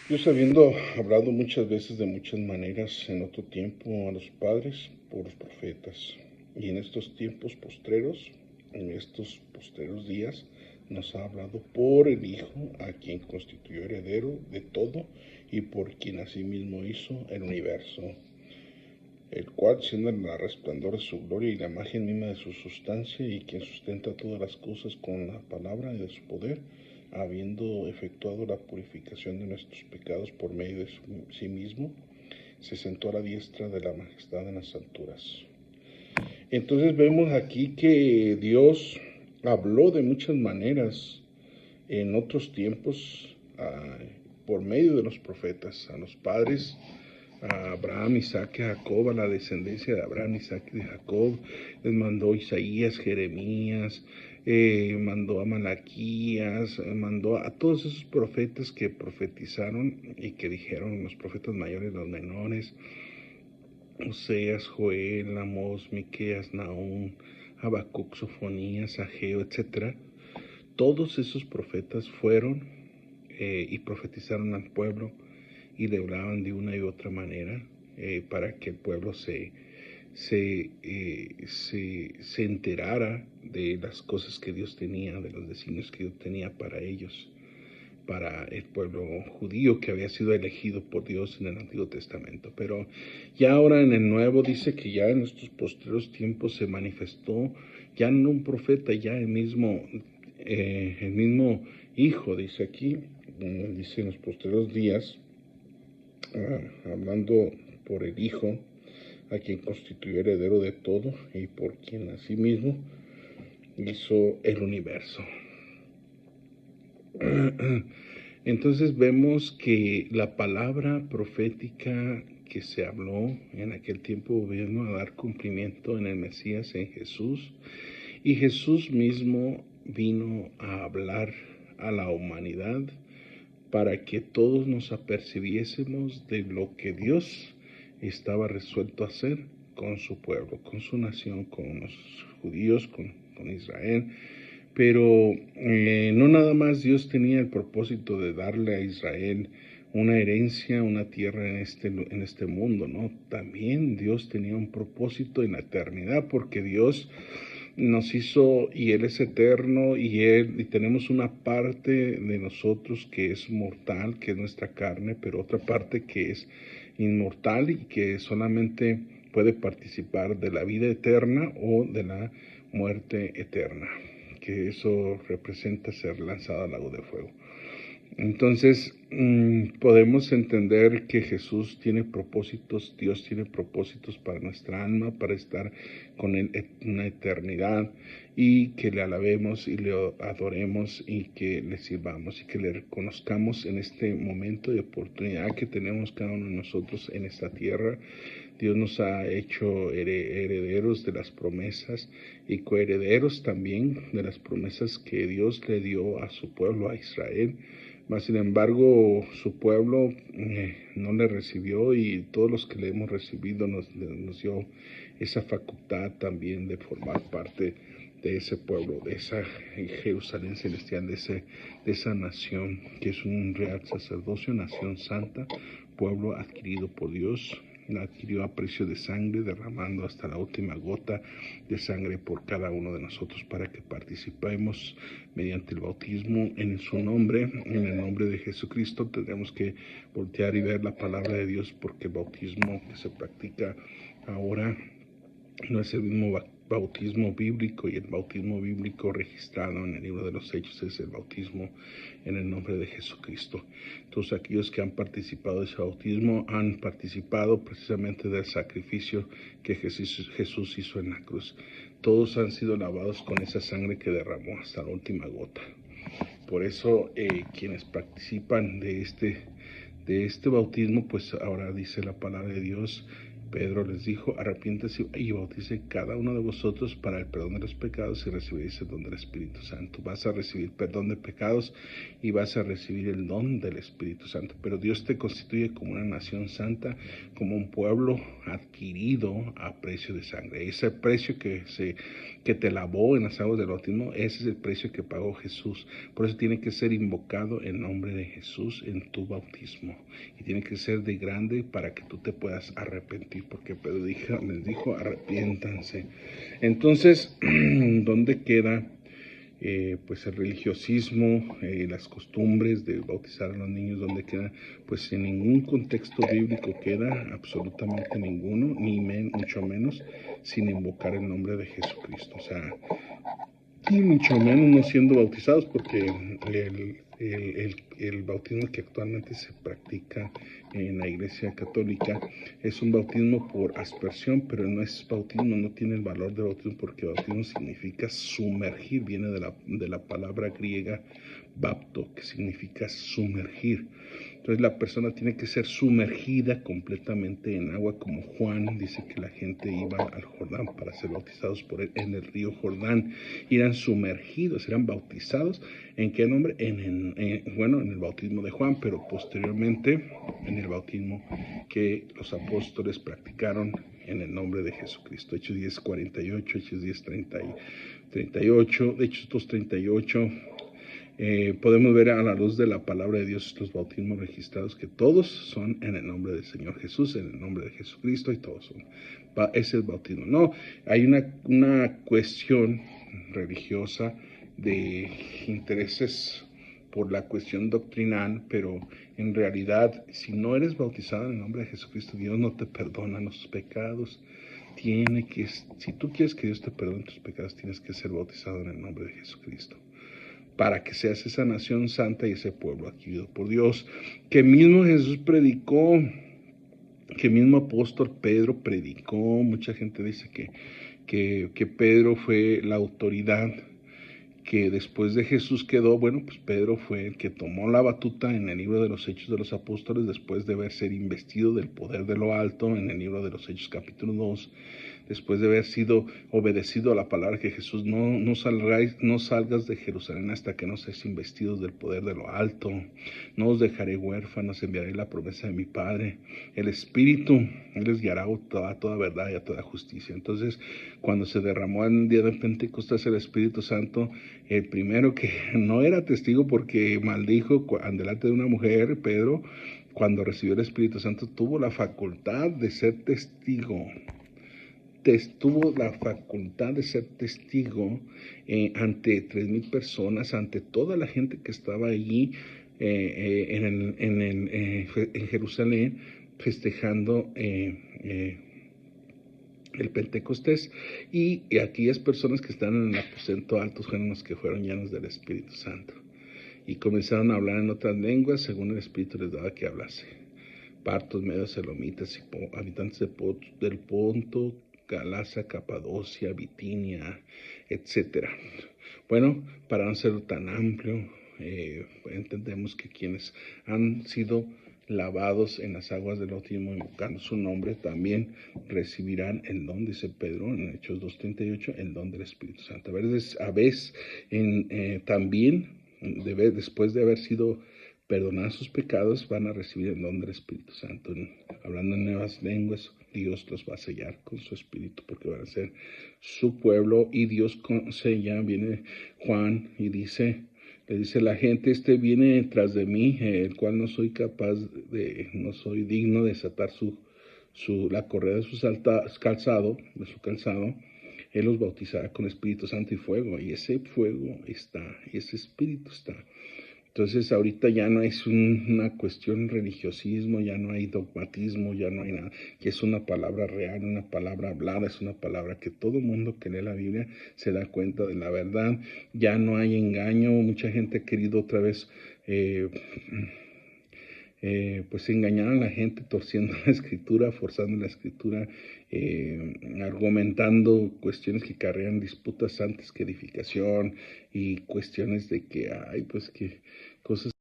Dios habiendo hablado muchas veces de muchas maneras en otro tiempo a los padres por los profetas, y en estos tiempos postreros, en estos postreros días, nos ha hablado por el Hijo, a quien constituyó heredero de todo y por quien asimismo hizo el universo, el cual, siendo el resplandor de su gloria y la imagen misma de su sustancia, y quien sustenta todas las cosas con la palabra de su poder, habiendo efectuado la purificación de nuestros pecados por medio de sí mismo, se sentó a la diestra de la majestad en las alturas. Entonces vemos aquí que Dios habló de muchas maneras en otros tiempos por medio de los profetas, a los padres, a Abraham, Isaac y Jacob, a la descendencia de Abraham, Isaac y de Jacob. Les mandó Isaías, Jeremías, mandó a Malaquías, mandó a todos esos profetas que profetizaron y que dijeron, los profetas mayores, los menores, Oseas, Joel, Amós, Miqueas, Nahum, Habacuc, Sofonías, Ageo, etc. Todos esos profetas fueron y profetizaron al pueblo y le hablaban de una y otra manera para que el pueblo se enterara de las cosas que Dios tenía, de los designios que Dios tenía para ellos, para el pueblo judío que había sido elegido por Dios en el Antiguo Testamento. Pero ya ahora en el Nuevo dice que ya en estos postreros tiempos se manifestó ya no un profeta, ya el mismo Hijo, dice aquí, dice en los postreros días, hablando por el Hijo, a quien constituyó heredero de todo y por quien asimismo hizo el universo. Entonces vemos que la palabra profética que se habló en aquel tiempo vino a dar cumplimiento en el Mesías, en Jesús, y Jesús mismo vino a hablar a la humanidad para que todos nos apercibiésemos de lo que Dios estaba resuelto a hacer con su pueblo, con su nación, con los judíos, con Israel. Pero no nada más Dios tenía el propósito de darle a Israel una herencia, una tierra en este mundo, ¿no? También Dios tenía un propósito en la eternidad, porque Dios nos hizo y Él es eterno y tenemos una parte de nosotros que es mortal, que es nuestra carne, pero otra parte que es inmortal y que solamente puede participar de la vida eterna o de la muerte eterna, que eso representa ser lanzado al lago de fuego. Entonces podemos entender que Jesús tiene propósitos, Dios tiene propósitos para nuestra alma, para estar con Él en una eternidad, y que le alabemos y le adoremos y que le sirvamos y que le reconozcamos en este momento de oportunidad que tenemos cada uno de nosotros en esta tierra. Dios nos ha hecho herederos de las promesas y coherederos también de las promesas que Dios le dio a su pueblo, a Israel. Mas, sin embargo, su pueblo no le recibió, y todos los que le hemos recibido nos dio esa facultad también de formar parte de ese pueblo, de esa Jerusalén celestial, de esa nación que es un real sacerdocio, nación santa, pueblo adquirido por Dios. La adquirió a precio de sangre, derramando hasta la última gota de sangre por cada uno de nosotros, para que participemos mediante el bautismo en su nombre, en el nombre de Jesucristo. Tendremos que voltear y ver la palabra de Dios, porque el bautismo que se practica ahora no es el mismo bautismo bíblico, y el bautismo bíblico registrado en el libro de los Hechos es el bautismo en el nombre de Jesucristo. Todos aquellos que han participado de ese bautismo han participado precisamente del sacrificio que Jesús hizo en la cruz. Todos han sido lavados con esa sangre que derramó hasta la última gota. Por eso quienes participan de este bautismo, pues ahora dice la palabra de Dios Pedro les dijo: arrepiéntese y bautice cada uno de vosotros para el perdón de los pecados y recibiréis el don del Espíritu Santo. Vas a recibir perdón de pecados y vas a recibir el don del Espíritu Santo. Pero Dios te constituye como una nación santa, como un pueblo adquirido a precio de sangre. Ese precio que te lavó en las aguas del bautismo, ese es el precio que pagó Jesús. Por eso tiene que ser invocado el nombre de Jesús en tu bautismo. Y tiene que ser de grande para que tú te puedas arrepentir, porque Pedro les dijo: arrepiéntanse. Entonces, ¿dónde queda pues el religiosismo, las costumbres de bautizar a los niños? ¿Dónde queda? Pues en ningún contexto bíblico queda, absolutamente ninguno, ni mucho menos sin invocar el nombre de Jesucristo. O sea, y mucho menos no siendo bautizados, porque el bautismo que actualmente se practica en la Iglesia Católica es un bautismo por aspersión, pero no es bautismo, no tiene el valor de bautismo, porque bautismo significa sumergir, viene de la palabra griega bapto, que significa sumergir. Entonces la persona tiene que ser sumergida completamente en agua, como Juan dice que la gente iba al Jordán para ser bautizados por él en el río Jordán. Eran sumergidos, eran bautizados. ¿En qué nombre? En el bautismo de Juan, pero posteriormente en el bautismo que los apóstoles practicaron en el nombre de Jesucristo. Hechos 10:48, Hechos 10:38, Hechos 2:38. Podemos ver a la luz de la palabra de Dios los bautismos registrados, que todos son en el nombre del Señor Jesús, en el nombre de Jesucristo, y todos son. Ese es el bautismo. No, hay una cuestión religiosa de intereses por la cuestión doctrinal, pero en realidad, si no eres bautizado en el nombre de Jesucristo, Dios no te perdona los pecados. Si tú quieres que Dios te perdone tus pecados, tienes que ser bautizado en el nombre de Jesucristo, para que seas esa nación santa y ese pueblo adquirido por Dios, que mismo Jesús predicó, que mismo apóstol Pedro predicó. Mucha gente dice que Pedro fue la autoridad, que después de Jesús quedó. Bueno, pues Pedro fue el que tomó la batuta en el libro de los Hechos de los Apóstoles, después de haber sido investido del poder de lo alto en el libro de los Hechos capítulo 2, después de haber sido obedecido a la palabra que Jesús: no salgas de Jerusalén hasta que no seas investidos del poder de lo alto, no os dejaré huérfanos, enviaré la promesa de mi Padre, el Espíritu, Él les guiará a toda verdad y a toda justicia. Entonces, cuando se derramó en el día de Pentecostés el Espíritu Santo, el primero que no era testigo porque maldijo delante de una mujer, Pedro, cuando recibió el Espíritu Santo, tuvo la facultad de ser testigo. Tuvo la facultad de ser testigo ante 3,000 personas, ante toda la gente que estaba allí en Jerusalén, festejando el Pentecostés, y aquellas personas que están en el aposento alto fueron los que fueron llenos del Espíritu Santo y comenzaron a hablar en otras lenguas según el Espíritu les daba que hablase. Partos, medios, elomitas y habitantes del Ponto, Galacia, Capadocia, Bitinia, etcétera. Bueno, para no ser tan amplio, entendemos que quienes han sido lavados en las aguas del bautismo invocando su nombre también recibirán el don, dice Pedro en Hechos 2:38, el don del Espíritu Santo. A veces también después de haber sido perdonar sus pecados, van a recibir el don del Espíritu Santo. Hablando en nuevas lenguas, Dios los va a sellar con su Espíritu, porque van a ser su pueblo, y Dios sella. Viene Juan y le dice la gente: viene tras de mí, el cual no soy digno de desatar la correa de su calzado. Él los bautizará con Espíritu Santo y fuego, y ese fuego está, y ese Espíritu está. Entonces ahorita ya no es una cuestión religiosismo, ya no hay dogmatismo, ya no hay nada, que es una palabra real, una palabra hablada, es una palabra que todo mundo que lee la Biblia se da cuenta de la verdad. Ya no hay engaño. Mucha gente ha querido otra vez pues engañar a la gente, torciendo la Escritura, forzando la Escritura, argumentando cuestiones que carrean disputas antes que edificación, y cuestiones de que hay pues que cosas